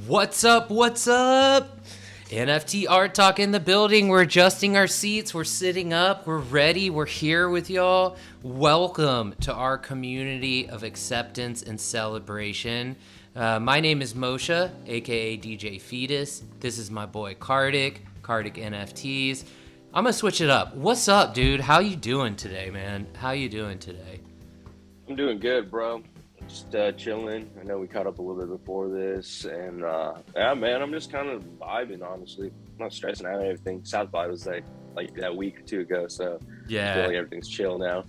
What's up? What's up? NFT Art Talk in the building. We're adjusting our seats. We're sitting up. We're ready. We're here with y'all. Welcome to our community of acceptance and celebration. My name is Moshe, aka DJ Fetus. This is my boy Karthik NFTs. I'm gonna switch it up. What's up, dude? How you doing today, man? How you doing today? I'm doing good, bro. Just chilling. I know we caught up a little bit before this, and yeah, man, I'm just kind of vibing. Honestly, I'm not stressing out everything. South by was like that week or two ago, so yeah, I feel like everything's chill now.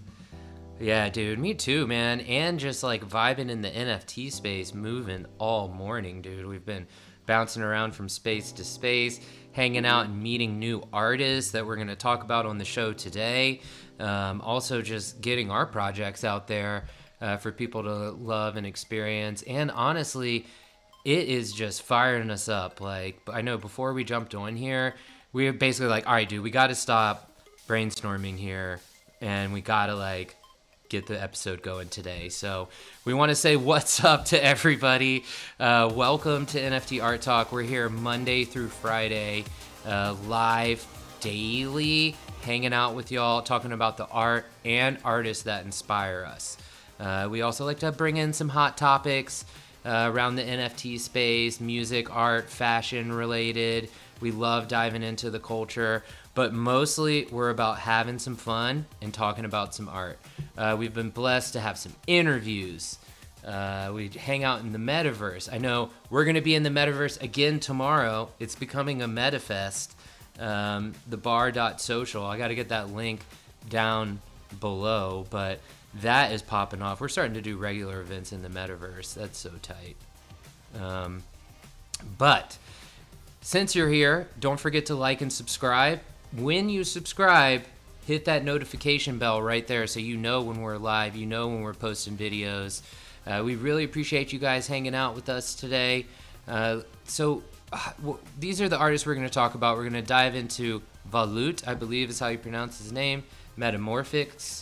Yeah, dude, me too, man. And just like vibing in the NFT space, moving all morning, dude. We've been bouncing around from space to space, hanging out and meeting new artists that we're going to talk about on the show today. Also just getting our projects out there for people to love and experience. And honestly, it is just firing us up. Like, I know before we jumped on here, we were basically like, all right, dude, we got to stop brainstorming here and we got to like get the episode going today. So we want to say what's up to everybody. Welcome to NFT Art Talk. We're here Monday through Friday, live daily, hanging out with y'all, talking about the art and artists that inspire us. We also like to bring in some hot topics around the NFT space, music, art, fashion related. We love diving into the culture, but mostly we're about having some fun and talking about some art. We've been blessed to have some interviews. We hang out in the metaverse. I know we're going to be in the metaverse again tomorrow. It's becoming a metafest, the bar.social. I got to get that link down below, but that is popping off. We're starting to do regular events in the metaverse. That's so tight. But since you're here, don't forget to like and subscribe. When you subscribe, hit that notification bell right there so you know when we're live, you know when we're posting videos. We really appreciate you guys hanging out with us today. These are the artists we're going to talk about. We're going to dive into Vollut, I believe is how you pronounce his name, Metamorphix,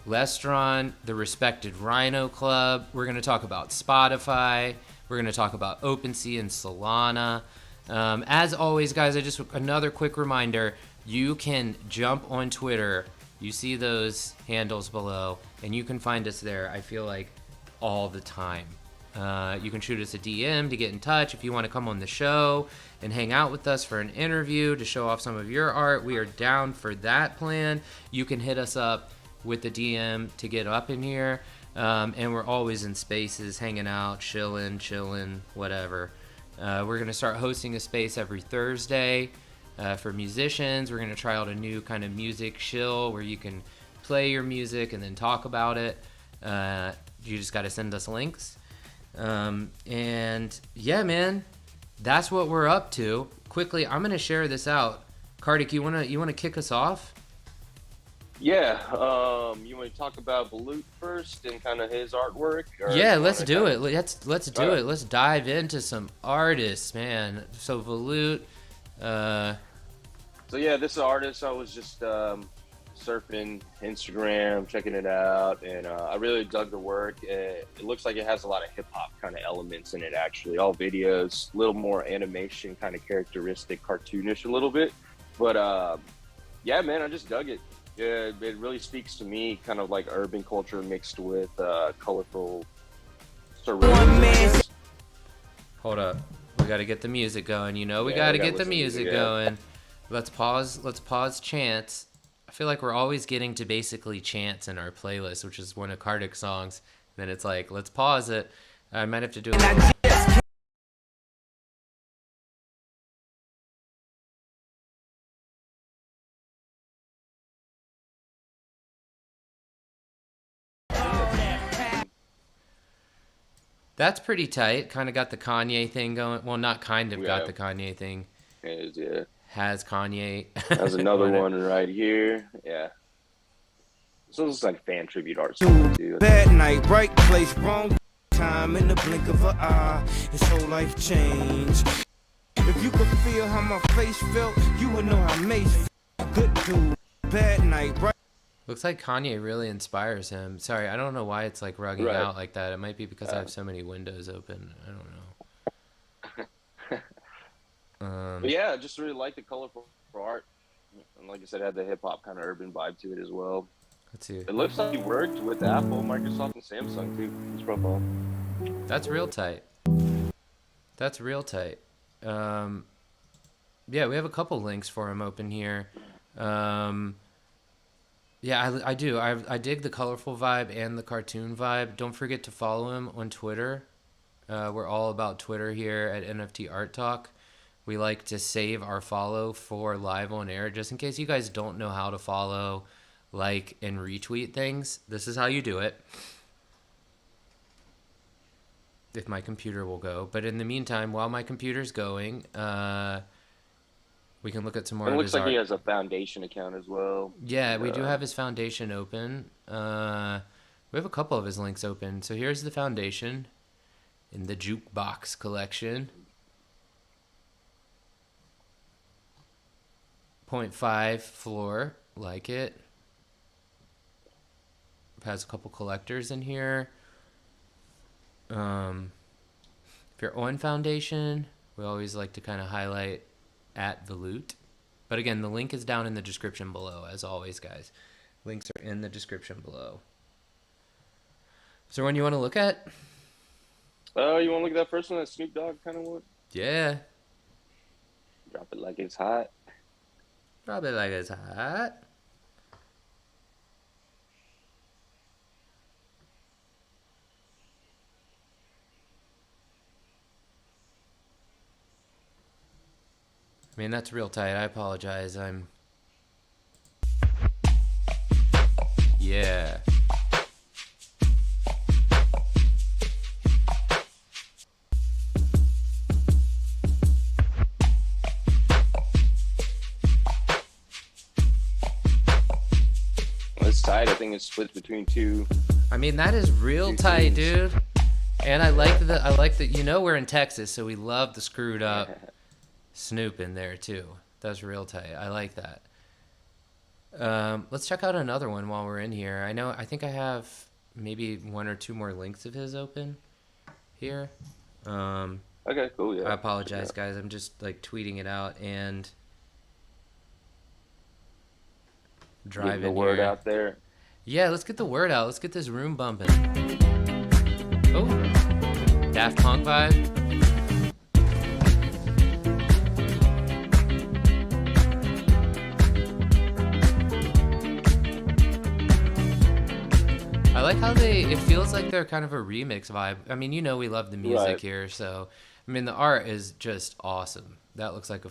Lestron, the respected RHINO CLUB. We're going to talk about Spotify. We're going to talk about Opensea and Solana. As always, guys, another quick reminder, you can jump on Twitter. You see those handles below, and you can find us there, I feel like, all the time. You can shoot us a DM to get in touch if you want to come on the show and hang out with us for an interview to show off some of your art. We are down for that plan. You can hit us up with the DM to get up in here. And we're always in spaces, hanging out, chilling, whatever. We're going to start hosting a space every Thursday for musicians. We're going to try out a new kind of music chill where you can play your music and then talk about it. You just got to send us links. And yeah, man, that's what we're up to. Quickly, I'm going to share this out. Karthik, you want to kick us off? Yeah, you want to talk about Vollut first and kind of his artwork? Yeah, let's do it. Let's do it. Let's dive into some artists, man. So Vollut. So yeah, this artist, I was just surfing Instagram, checking it out, and I really dug the work. It looks like it has a lot of hip hop kind of elements in it, actually. All videos, a little more animation, kind of characteristic, cartoonish a little bit. But yeah, man, I just dug it. Yeah, it really speaks to me, kind of like urban culture mixed with colorful surrealism. Hold up. We got to get the music going. You know, we got to get the music going. Let's pause chants. I feel like we're always getting to basically chants in our playlist, which is one of Karthik's songs. Then it's like, let's pause it. I might have to do a little... That's pretty tight. Kind of got the Kanye thing going. Well, not kind of got the Kanye thing. Yeah. Has Kanye. There's another one right here. Yeah. This looks like fan tribute art too. Bad night, right place, wrong time, in the blink of an eye. His whole life changed. If you could feel how my face felt, you would know how Mace felt. Good dude. Bad night, right. Looks like Kanye really inspires him. Sorry, I don't know why it's like rugging out like that. It might be because I have so many windows open. I don't know. But yeah, I just really like the colorful art. And like I said, it had the hip hop kind of urban vibe to it as well. Let's see. It looks like he worked with Apple, Microsoft, and Samsung too. His profile. That's real tight. That's real tight. Yeah, we have a couple links for him open here. Yeah, I do. I dig the colorful vibe and the cartoon vibe. Don't forget to follow him on Twitter. We're all about Twitter here at NFT ART TALK. We like to save our follow for live on air, just in case you guys don't know how to follow, like, and retweet things. This is how you do it. If my computer will go. But in the meantime, while my computer's going, we can look at some more of his art. It looks like he has a foundation account as well. Yeah, we do have his foundation open. We have a couple of his links open. So here's the foundation in the Jukebox collection. 0.5 floor, like it. Has a couple collectors in here. If you're on foundation, we always like to kind of highlight at Vollut. But again, the link is down in the description below, as always, guys. Links are in the description below. Is there one you want to look at? Oh, you want to look at that first one, that Snoop Dogg kind of one? Yeah. Drop it like it's hot. Drop it like it's hot. I mean, that's real tight. I apologize. Yeah. It's tight. I think it's split between two. I mean, that is real tight, dude. And I like the, you know, we're in Texas, so we love the screwed up Snoop in there too. That's real tight. I like that. Let's check out another one while we're in here. I think I have maybe one or two more links of his open here. Okay, cool. Yeah. I apologize, guys. I'm just like tweeting it out and driving the word here. out there. Yeah, let's get the word out. Let's get this room bumping. Oh, Daft Punk vibe. I like how it feels like they're kind of a remix vibe. I mean, you know, we love the music here, so I mean, the art is just awesome. That looks like a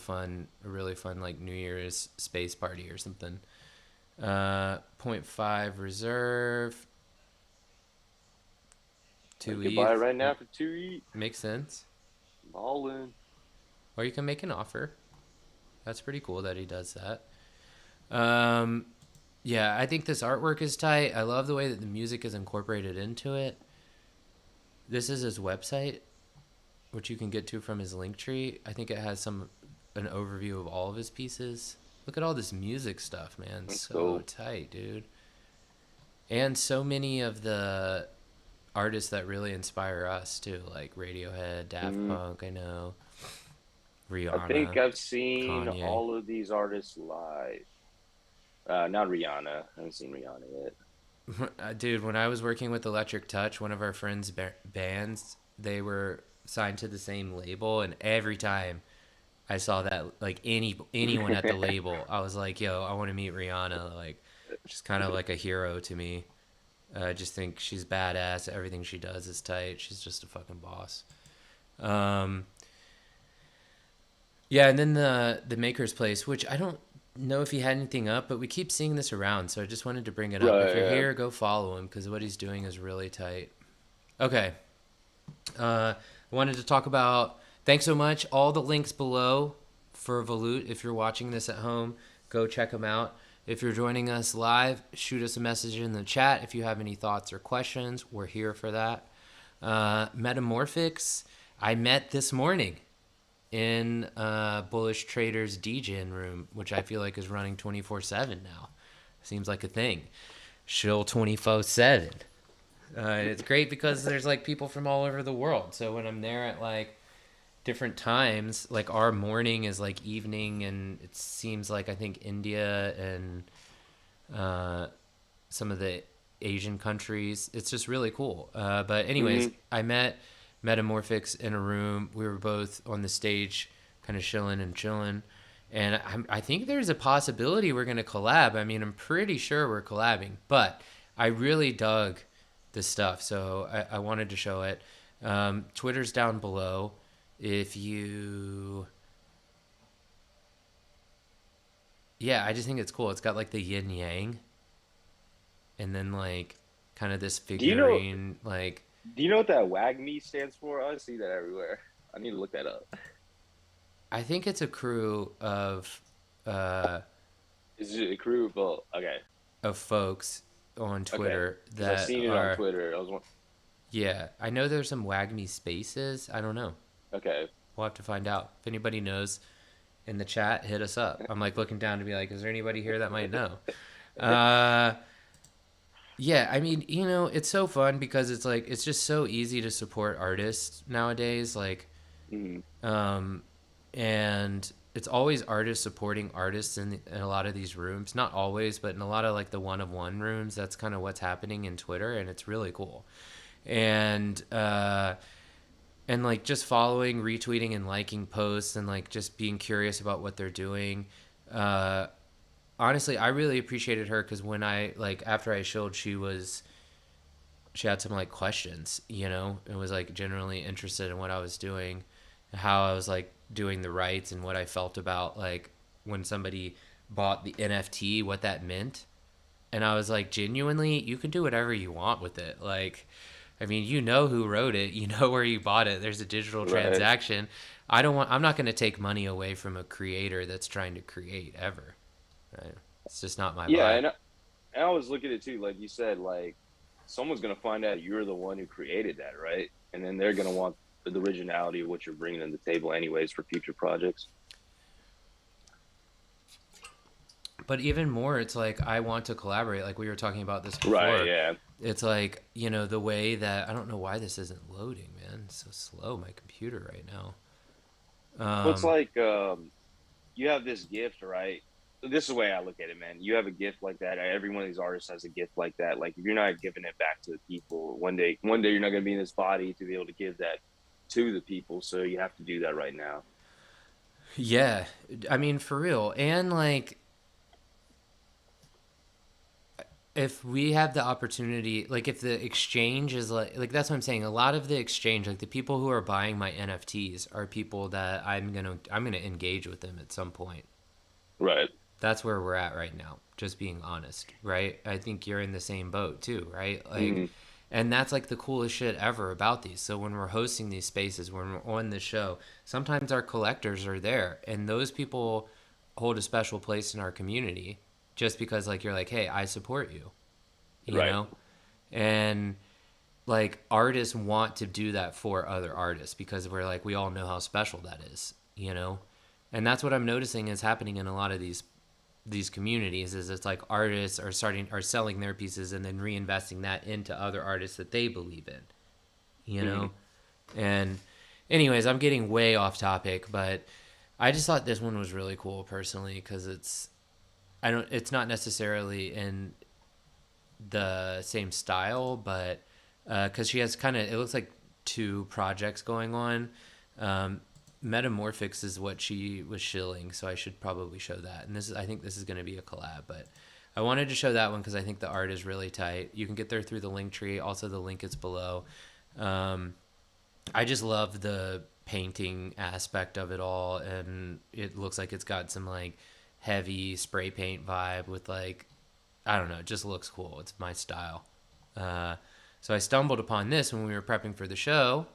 really fun, like New Year's space party or something. 0.5 reserve. 2 You can buy it right now for 2 ETH. Makes sense. Ballin'. Or you can make an offer. That's pretty cool that he does that. Yeah, I think this artwork is tight. I love the way that the music is incorporated into it. This is his website, which you can get to from his link tree. I think it has an overview of all of his pieces. Look at all this music stuff, man. That's so cool. tight, dude. And so many of the artists that really inspire us too, like Radiohead, Daft Punk, I know. Rihanna. I think I've seen Kanye. all of these artists live. Not Rihanna. I haven't seen Rihanna yet. Dude, when I was working with Electric Touch, one of our friends' bands, they were signed to the same label, and every time I saw that, like anyone at the label, I was like, yo, I want to meet Rihanna. Like, she's kind of like a hero to me. I just think she's badass. Everything she does is tight. She's just a fucking boss. Yeah, and then the Maker's Place, which I don't know if he had anything up, but we keep seeing this around, so I just wanted to bring it up. Right, if you're yeah. here, go follow him, because what he's doing is really tight. Okay. I wanted to talk about, thanks so much, all the links below for Vollut. If you're watching this at home, go check them out. If you're joining us live, shoot us a message in the chat. If you have any thoughts or questions, we're here for that. Metamorphix, I met this morning in Bullish Traders DGen room, which I feel like is running 24/7 now. Seems like a thing. Shill 24/7. It's great because there's like people from all over the world. So when I'm there at like different times. Like our morning is like evening, and it seems like I think India and some of the Asian countries. It's just really cool. But anyways, Mm-hmm. I met Metamorphix in a room. We were both on the stage, kind of chilling. And I think there's a possibility we're going to collab. I mean, I'm pretty sure we're collabing, but I really dug the stuff. So I wanted to show it. Twitter's down below. If you, yeah, I just think it's cool. It's got like the yin yang, and then like kind of this Do you know? figurine. Like, Do you know what that WAGME stands for? I see that everywhere. I need to look that up. I think it's a crew uh, Is it a crew? Well, okay, of folks on okay. Twitter Because I that seen it on are, Twitter. I was one. yeah. I know there's some Wagme spaces. I don't know. Okay. We'll have to find out. If anybody knows in the chat, hit us up. I'm like looking down to be like, is there anybody here that might know? Uh, yeah, I mean, it's so fun because it's like it's just so easy to support artists nowadays. Like, Mm, um, and it's always artists supporting artists in a lot of these rooms. Not always, but in a lot of like the one-of-one rooms, that's kind of what's happening in Twitter, and it's really cool. And and like just following, retweeting, and liking posts, and like just being curious about what they're doing. Uh, Honestly, I really appreciated her because when I like after I showed, she had some like questions, and was like generally interested in what I was doing, how I was like doing the rights, and what I felt about like when somebody bought the NFT, what that meant. And I was like, genuinely, you can do whatever you want with it. Like, I mean, you know who wrote it, you know where you bought it. There's a digital right. transaction. I'm not going to take money away from a creator that's trying to create ever. Right? It's just not my Yeah, vibe. and I was looking at it too. Like you said, like someone's gonna find out you're the one who created that, right? And then they're gonna want the originality of what you're bringing to the table, anyways, for future projects. But even more, it's like I want to collaborate. Like we were talking about this Right. before. Yeah. It's like, the way that I don't know why this isn't loading, man. It's so slow, my computer right now. Well, it's Um, like you have this gift, right? This is the way I look at it, man. You have a gift like that. Every one of these artists has a gift like that. Like if you're not giving it back to the people, one day you're not going to be in this body to be able to give that to the people. So you have to do that right now. yeah, I mean for real. And like if we have the opportunity, like if the exchange is like that's what I'm saying. A lot of the exchange, like the people who are buying my NFTs are people that I'm gonna engage with them at some point. Right. That's where we're at right now, just being honest, right? I think you're in the same boat too, right? Like, Hmm. and that's like the coolest shit ever about these. So when we're hosting these spaces, when we're on the show, sometimes our collectors are there, and those people hold a special place in our community just because like you're like, hey, I support you, you Right. know and like artists want to do that for other artists because we're like we all know how special that is. And that's what I'm noticing is happening in a lot of these communities is it's like artists are selling their pieces and then reinvesting that into other artists that they believe in, you Hmm. know? And anyways, I'm getting way off topic, but I just thought this one was really cool personally because it's not necessarily in the same style, but because she has kind of it looks like two projects going on. Um, Metamorphix is what she was shilling, so I should probably show that. And I think this is going to be a collab, but I wanted to show that one because I think the art is really tight. You can get there through the link tree. Also, the link is below. Um, I just love the painting aspect of it all, and it looks like it's got some like heavy spray paint vibe with like I don't know, it just looks cool. It's my style. Uh, so I stumbled upon this when we were prepping for the show.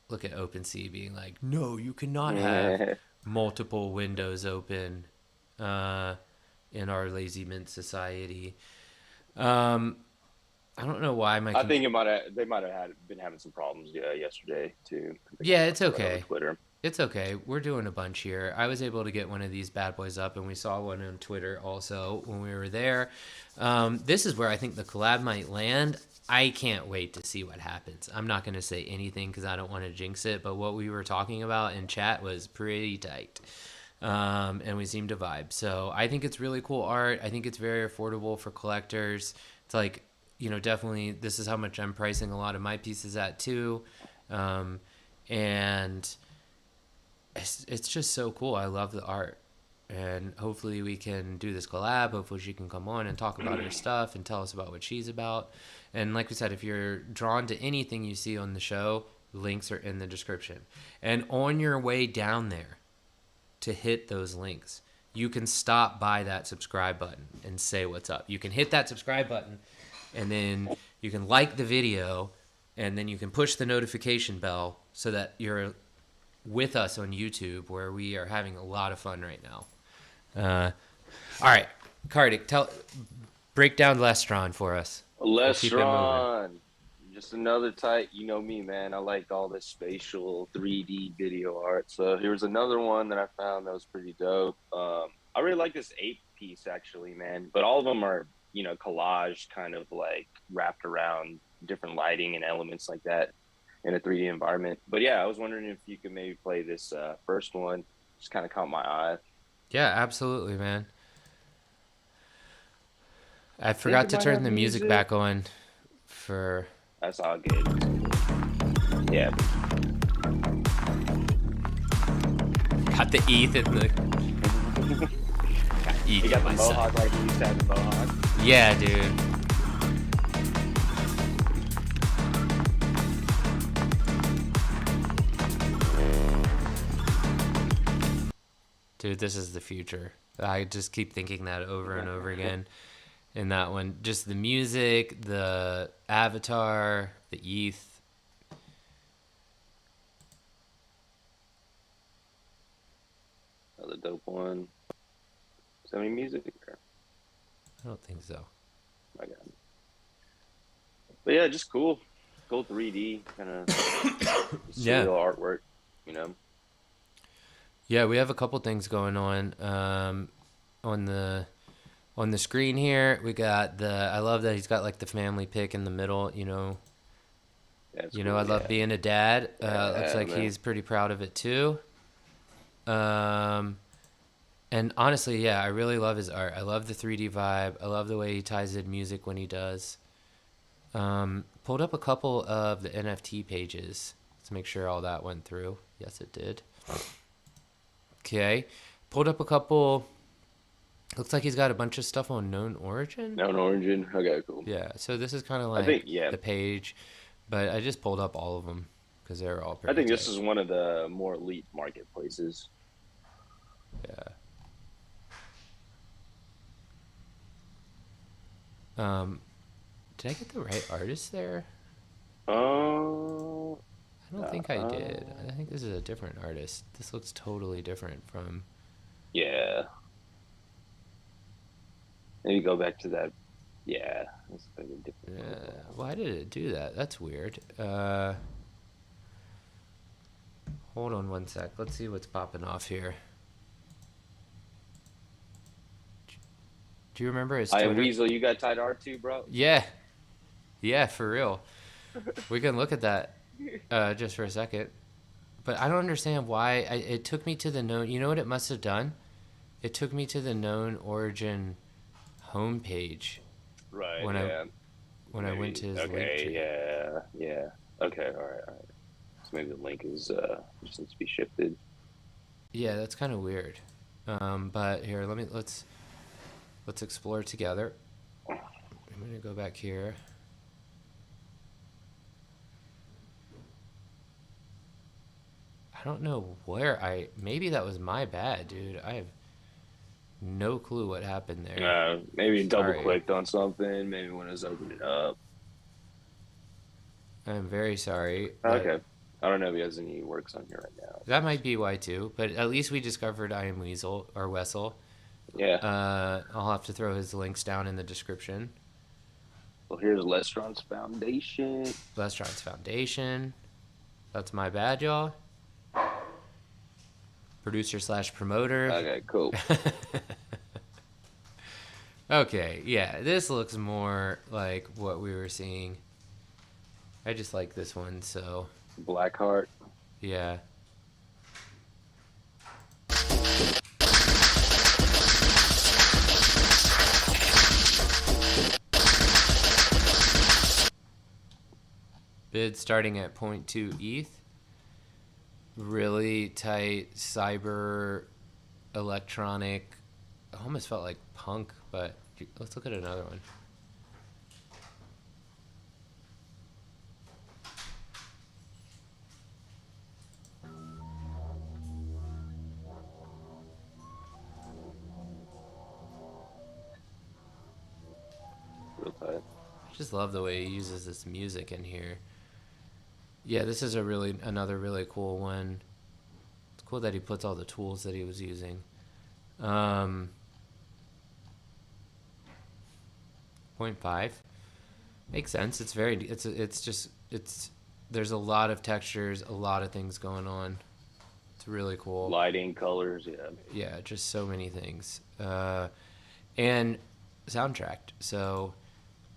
Look at OpenSea being like, no, you cannot have multiple windows open uh, in our lazy mint society. Um, I don't know why my I think they might have been having some problems yesterday too. I think yeah, it's I read on okay. Twitter. It's okay. We're doing a bunch here. I was able to get one of these bad boys up, and we saw one on Twitter also when we were there. This is where I think the collab might land. I can't wait to see what happens. I'm not going to say anything because I don't want to jinx it, but what we were talking about in chat was pretty tight. And we seem to vibe. So I think it's really cool art. I think it's very affordable for collectors. It's like, you know, definitely this is how much I'm pricing a lot of my pieces at too. And it's just so cool. I love the art. And hopefully we can do this collab. Hopefully she can come on and talk about her stuff and tell us about what she's about. And like we said, if you're drawn to anything you see on the show, links are in the description. And on your way down there to hit those links, you can stop by that subscribe button and say what's up. You can hit that subscribe button, and then you can like the video, and then you can push the notification bell so that you're with us on YouTube, where we are having a lot of fun right now. All right, Karthik, break down Lestron for us. Lestron, just another type. You know me, man. I like all this spatial 3D video art. So here's another one that I found that was pretty dope. I really like this ape piece, actually, man. But all of them are, you know, collage, kind of like wrapped around different lighting and elements like that in a 3D environment. But yeah, I was wondering if you could maybe play this first one. Just kind of caught my eye. Yeah, absolutely, man. I forgot to turn the music back on for... That's all good. Yeah. Got the ETH in the... Got ETH You got in the my mohawk son. like you used to have the mohawk? Yeah, dude. Dude, this is the future. I just keep thinking that over and over again in that one. Just the music, the avatar, the ETH. Another dope one. Is there any music there? I don't think so. My God. But yeah, just cool. Cool 3D kind of Yeah. surreal artwork, you know? Yeah, we have a couple things going on the screen here. We got I love that he's got like the family pic in the middle, you know. That's You know, cool, I love being a dad. Looks like man. he's pretty proud of it too. And honestly, yeah, I really love his art. I love the 3D vibe. I love the way he ties in music when he does. Pulled up a couple of the NFT pages to make sure all that went through. Yes, it did. Okay. Pulled up a couple. Looks like he's got a bunch of stuff on Known Origin. Known Origin. Okay, cool. Yeah, so this is kind of like the page, but I just pulled up all of them because they're all pretty I think this tight. is one of the more elite marketplaces. Yeah. Did I get the right artist there? I don't think I did. I think this is a different artist. This looks totally different from... Yeah. Maybe go back to that. Yeah. That's like a different Yeah. Why did it do that? That's weird. Hold on one sec. Let's see what's popping off here. Do you remember his Twitter? Weasel, you got tied art too, bro? Yeah. Yeah, for real. We can look at that just for a second. But I don't understand why. It took me to the known... You know what it must have done? It took me to the Known Origin homepage. Right, when yeah. I went to his link tree. Yeah. Okay, all right. So maybe the link is just needs to be shifted. Yeah, that's kind of weird. But here, let's explore together. I'm gonna go back here. I don't know where maybe that was my bad, dude. I have no clue what happened there. Maybe double Sorry. clicked on something. Maybe when I was opening it up. I'm very sorry. but Okay. I don't know if he has any works on here right now. That might be why too, but at least we discovered I Am Weasel or Wessel. Yeah. I'll have to throw his links down in the description. Well, here's Lestron's Foundation. Lestron's Foundation. That's my bad, y'all. Producer/promoter. Okay, cool. Okay, yeah, this looks more like what we were seeing. I just like this one, so Blackheart. yeah. Bid starting at 0.2 ETH. Really tight cyber electronic. It almost felt like punk, but let's look at another one. Real tight. I just love the way he uses this music in here. Yeah, this is another really cool one. It's cool that he puts all the tools that he was using. 0.5 makes sense. There's a lot of textures, a lot of things going on. It's really cool. Lighting, colors, yeah. Yeah, just so many things. And soundtracked. So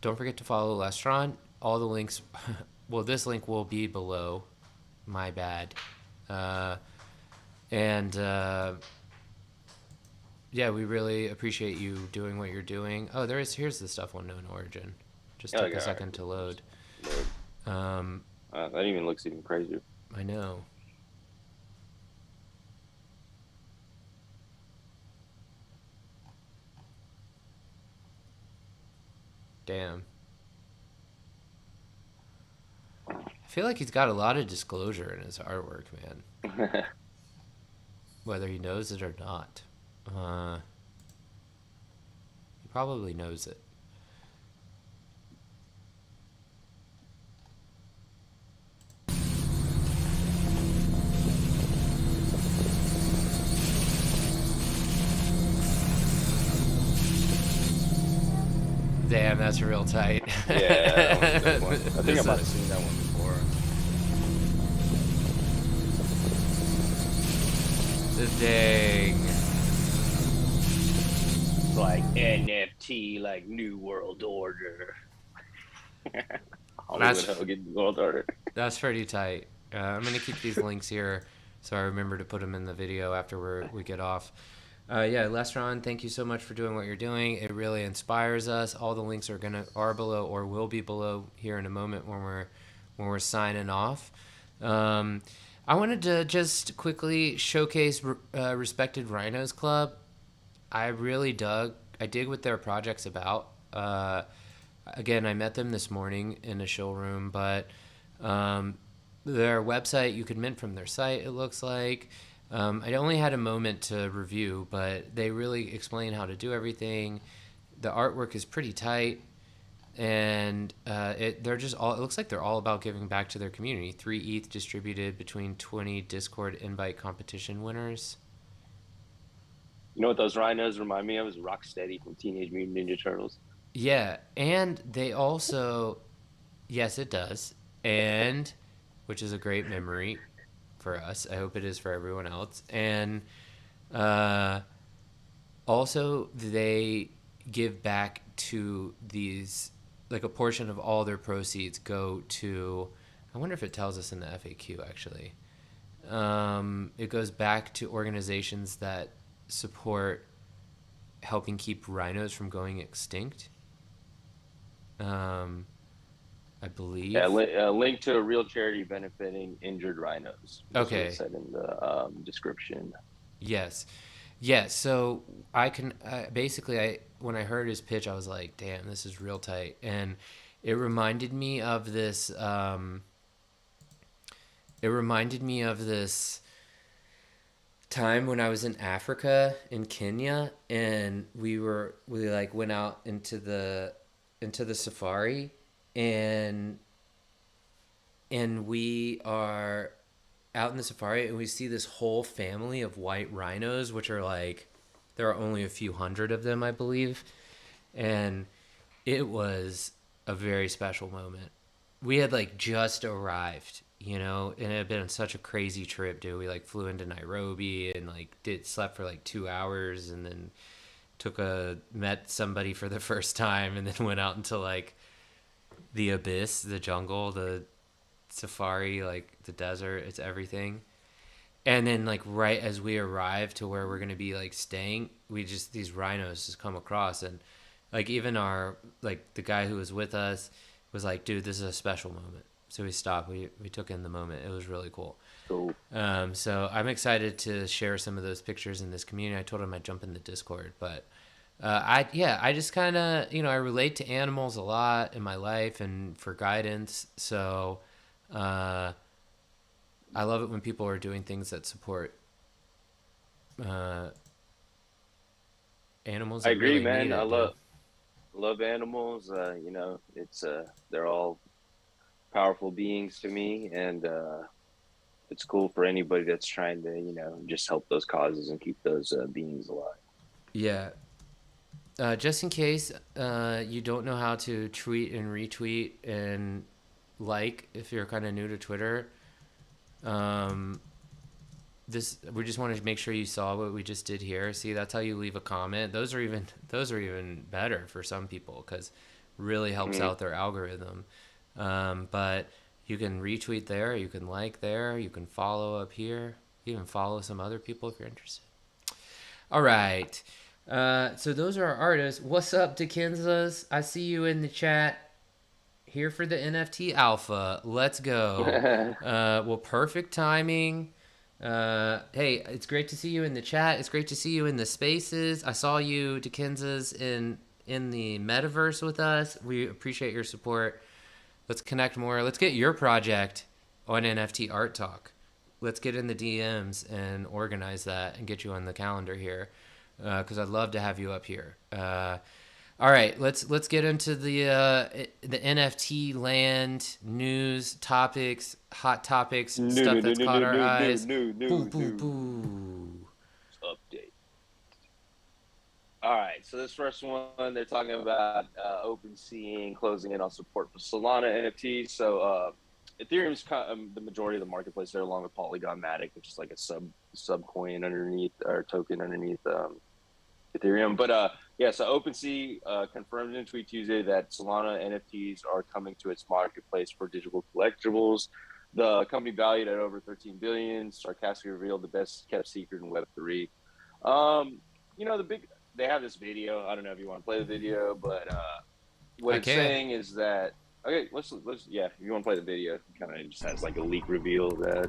don't forget to follow Lestron. All the links, well, this link will be below. My bad. Yeah, we really appreciate you doing what you're doing. Oh, here's the stuff on Known Origin. Just took a second to load. That even looks even crazier. I know. Damn. I feel like he's got a lot of disclosure in his artwork, man. Whether he knows it or not. He probably knows it. Damn, that's real tight. Yeah, that one's a good one. I think I might have seen that one before. Dang. It's like NFT, like New World Order. Hollywood Hogan New World Order. That's pretty tight. I'm going to keep these links here so I remember to put them in the video after we get off. Yeah, Lestron, thank you so much for doing what you're doing. It really inspires us. All the links are below or will be below here in a moment when we're signing off. I wanted to just quickly showcase Respected RHINO CLUB. I dig what their project's about. Again, I met them this morning in a showroom, but their website, you could mint from their site, it looks like. I only had a moment to review, but they really explain how to do everything. The artwork is pretty tight, and it looks like they're all about giving back to their community. 3 ETH distributed between 20 Discord invite competition winners. You know what those rhinos remind me of? Is Rocksteady from Teenage Mutant Ninja Turtles. Yeah, and they also, yes, it does, and which is a great memory for us. I hope it is for everyone else. And also they give back to these, like a portion of all their proceeds go to, I wonder if it tells us in the FAQ actually. It goes back to organizations that support helping keep rhinos from going extinct. I believe. Yeah, link to a real charity benefiting injured rhinos. Okay. Said in the description. Yes. Yeah, so I can when I heard his pitch, I was like, damn, this is real tight. And it reminded me of this time when I was in Africa, in Kenya, and we went out into the safari, and we are out in the safari and we see this whole family of white rhinos, which are like, there are only a few hundred of them, I believe. And it was a very special moment. We had like just arrived, and it had been such a crazy trip, dude. We like flew into Nairobi and like slept for like 2 hours, and then met somebody for the first time, and then went out into like the abyss, the jungle, the safari, like the desert. It's everything. And then like right as we arrive to where we're gonna be like staying, we just these rhinos just come across, and like even our like the guy who was with us was like, dude, this is a special moment. So we stopped. We took in the moment. It was really cool. Cool. So I'm excited to share some of those pictures in this community. I told him I'd jump in the Discord, but I just kind of I relate to animals a lot in my life and for guidance. So I love it when people are doing things that support animals. I That agree, really man. need I it, dude. love animals. It's they're all powerful beings to me, and it's cool for anybody that's trying to just help those causes and keep those beings alive. Yeah. Just in case you don't know how to tweet and retweet and like, if you're kind of new to Twitter, we just wanted to make sure you saw what we just did here. See, that's how you leave a comment. Those are even better for some people because really helps out their algorithm. But you can retweet there, you can like there, you can follow up here, you can follow some other people if you're interested. All right. So those are our artists. What's up, Dickenses? I see you in the chat. Here for the NFT Alpha. Let's go. Well, perfect timing. Hey, it's great to see you in the chat. It's great to see you in the spaces. I saw you, Dickenses, in the metaverse with us. We appreciate your support. Let's connect more. Let's get your project on NFT Art Talk. Let's get in the DMs and organize that and get you on the calendar here, because I'd love to have you up here. All right, let's get into the NFT land news topics, hot topics, stuff that's caught our eyes. Boo, boo, boo. Update. All right, so this first one, they're talking about OpenSea and closing in on support for Solana NFTs. So Ethereum's the majority of the marketplace there, along with Polygon Matic, which is like a sub coin underneath, or token underneath Ethereum. But yeah, so OpenSea confirmed in a tweet Tuesday that Solana NFTs are coming to its marketplace for digital collectibles. The company, valued at over $13 billion, sarcastically revealed the best kept secret in Web3. They have this video. I don't know if you want to play the video, but what it's saying is that, okay, let's yeah, if you want to play the video, it kind of just has like a leak reveal of that.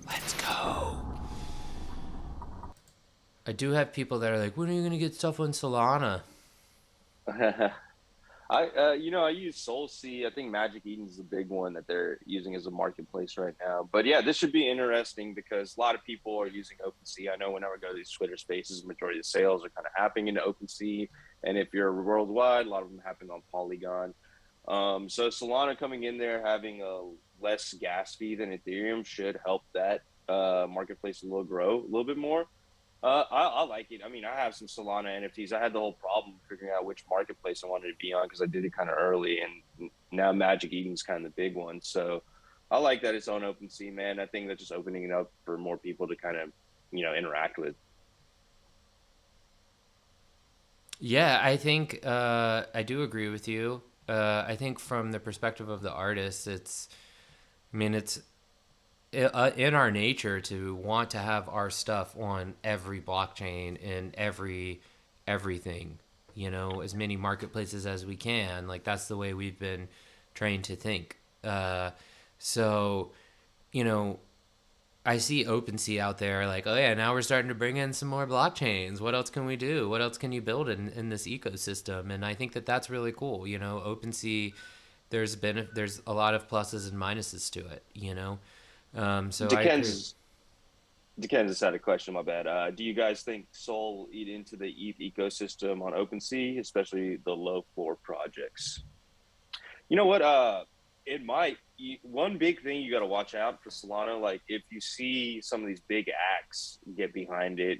Let's go. I do have people that are like, when are you going to get stuff on Solana? I use SoulSea. I think Magic Eden's the big one that they're using as a marketplace right now. But yeah, this should be interesting because a lot of people are using OpenSea. I know whenever I go to these Twitter spaces, the majority of the sales are kind of happening into OpenSea. And if you're worldwide, a lot of them happen on Polygon. So Solana coming in there, having a less gas fee than Ethereum should help that marketplace grow a little bit more. I like it. I mean, I have some Solana NFTs. I had the whole problem figuring out which marketplace I wanted to be on because I did it kind of early, and now Magic Eden's kind of the big one. So I like that it's on OpenSea, man. I think that's just opening it up for more people to kind of, interact with. Yeah, I think I do agree with you. I think from the perspective of the artist, it's in our nature to want to have our stuff on every blockchain and everything, as many marketplaces as we can. Like, that's the way we've been trained to think. So I see OpenSea out there like, oh yeah, now we're starting to bring in some more blockchains. What else can we do? What else can you build in this ecosystem? And I think that that's really cool. OpenSea, there's a lot of pluses and minuses to it, So Dickenses had a question, my bad. Do you guys think Sol will eat into the ETH ecosystem on OpenSea, especially the low floor projects? You know what? It might. One big thing you got to watch out for Solana, like if you see some of these big acts get behind it,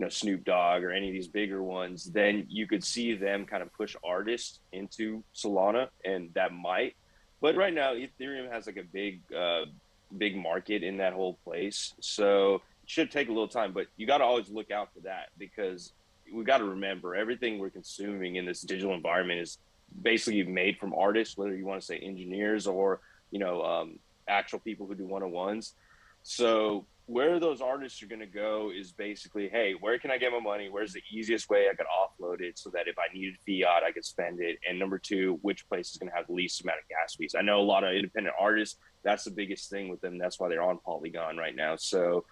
Snoop Dogg or any of these bigger ones, then you could see them kind of push artists into Solana, and that might. But right now, Ethereum has like a big big market in that whole place. So it should take a little time, but you got to always look out for that, because we got to remember everything we're consuming in this digital environment is basically made from artists, whether you want to say engineers or, actual people who do one-on-ones. So where those artists are going to go is basically, hey, where can I get my money? Where's the easiest way I could offload it so that if I needed fiat, I could spend it? And number two, which place is going to have the least amount of gas fees? I know a lot of independent artists, that's the biggest thing with them. That's why they're on Polygon right now. So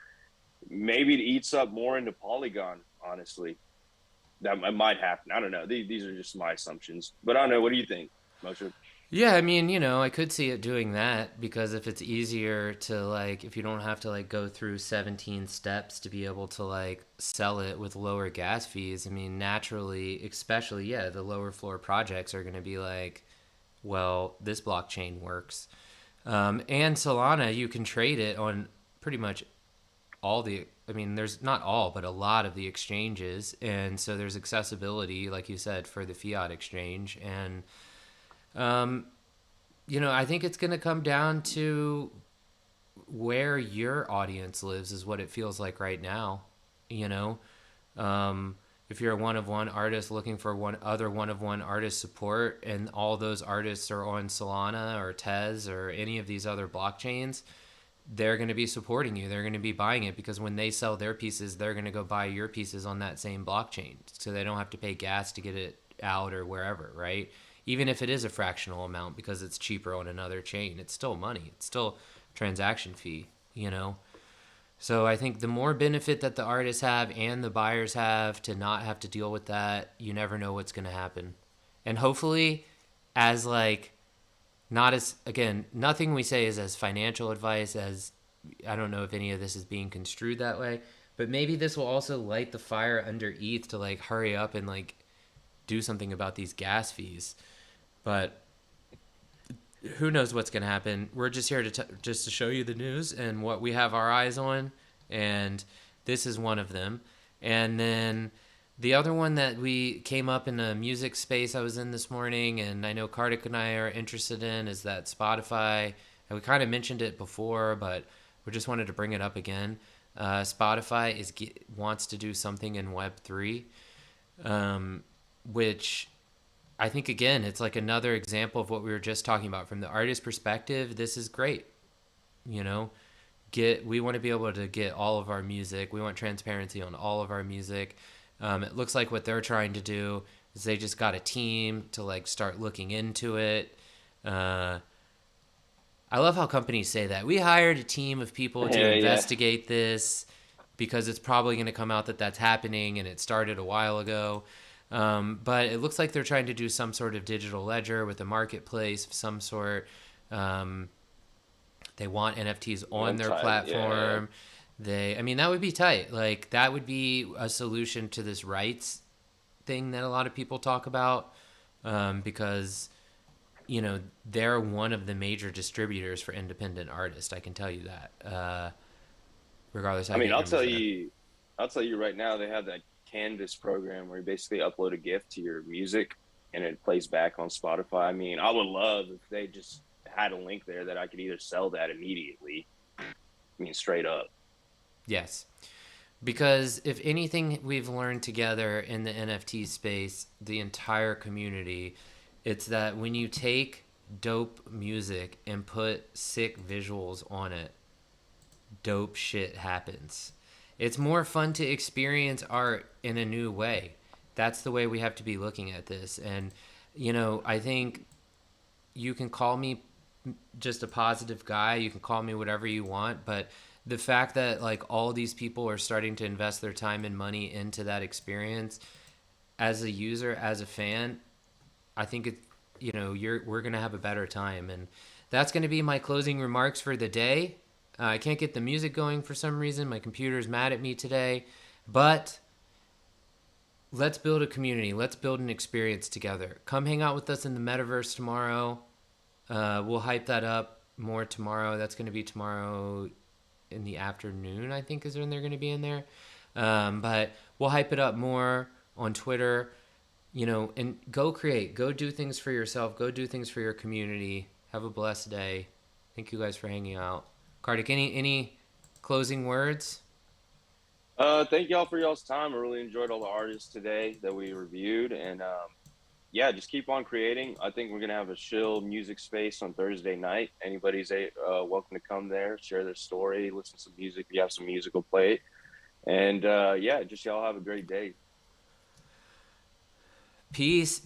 maybe it eats up more into Polygon, honestly. That might happen. I don't know. These are just my assumptions. But I don't know. What do you think, Moshe? Yeah, I mean, I could see it doing that, because if it's easier to like, if you don't have to like go through 17 steps to be able to like sell it with lower gas fees, I mean, naturally, especially, yeah, the lower floor projects are going to be like, well, this blockchain works. And Solana, you can trade it on pretty much I mean, there's not all, but a lot of the exchanges. And so there's accessibility, like you said, for the fiat exchange. And, I think it's going to come down to where your audience lives is what it feels like right now. You know, if you're a one of one artist looking for one of one artist support, and all those artists are on Solana or Tez or any of these other blockchains, they're going to be supporting you. They're going to be buying it, because when they sell their pieces, they're going to go buy your pieces on that same blockchain. So they don't have to pay gas to get it out or wherever, right? Even if it is a fractional amount because it's cheaper on another chain, it's still money. It's still transaction fee, So I think the more benefit that the artists have and the buyers have to not have to deal with that, you never know what's going to happen. And hopefully, as like, not as, again, nothing we say is as financial advice, as I don't know if any of this is being construed that way, but maybe this will also light the fire under ETH to like hurry up and like do something about these gas fees. But who knows what's going to happen. We're just here to show you the news and what we have our eyes on, and this is one of them. And then the other one that we came up in the music space I was in this morning, and I know Karthik and I are interested in, is that Spotify, and we kind of mentioned it before, but we just wanted to bring it up again. Spotify wants to do something in Web3, which I think, again, it's like another example of what we were just talking about. From the artist perspective, this is great. We want to be able to get all of our music. We want transparency on all of our music. It looks like what they're trying to do is they just got a team to like start looking into it. I love how companies say that. We hired a team of people to investigate this, because it's probably going to come out that that's happening, and it started a while ago. But it looks like they're trying to do some sort of digital ledger with a marketplace of some sort. They want NFTs on their platform. Yeah. That would be tight. Like, that would be a solution to this rights thing that a lot of people talk about, because, they're one of the major distributors for independent artists. I can tell you that. Regardless, I'll tell you right now, they have that Canvas program where you basically upload a GIF to your music and it plays back on Spotify. I would love if they just had a link there that I could either sell that immediately. Straight up. Yes. Because if anything we've learned together in the NFT space, the entire community, it's that when you take dope music and put sick visuals on it, dope shit happens. It's more fun to experience art in a new way. That's the way we have to be looking at this. And, I think you can call me just a positive guy. You can call me whatever you want. But the fact that like all these people are starting to invest their time and money into that experience, as a user, as a fan, I think we're going to have a better time. And that's going to be my closing remarks for the day. I can't get the music going for some reason. My computer's mad at me today. But let's build a community. Let's build an experience together. Come hang out with us in the metaverse tomorrow. We'll hype that up more tomorrow. That's going to be tomorrow in the afternoon, I think, is when they're going to be in there. But we'll hype it up more on Twitter. And go create. Go do things for yourself. Go do things for your community. Have a blessed day. Thank you guys for hanging out. Karthik, any closing words? Thank y'all for y'all's time. I really enjoyed all the artists today that we reviewed, and yeah, just keep on creating. I think we're gonna have a chill music space on Thursday night. Anybody's welcome to come there, share their story, listen to some music. If you have some musical play, and yeah, just y'all have a great day. Peace.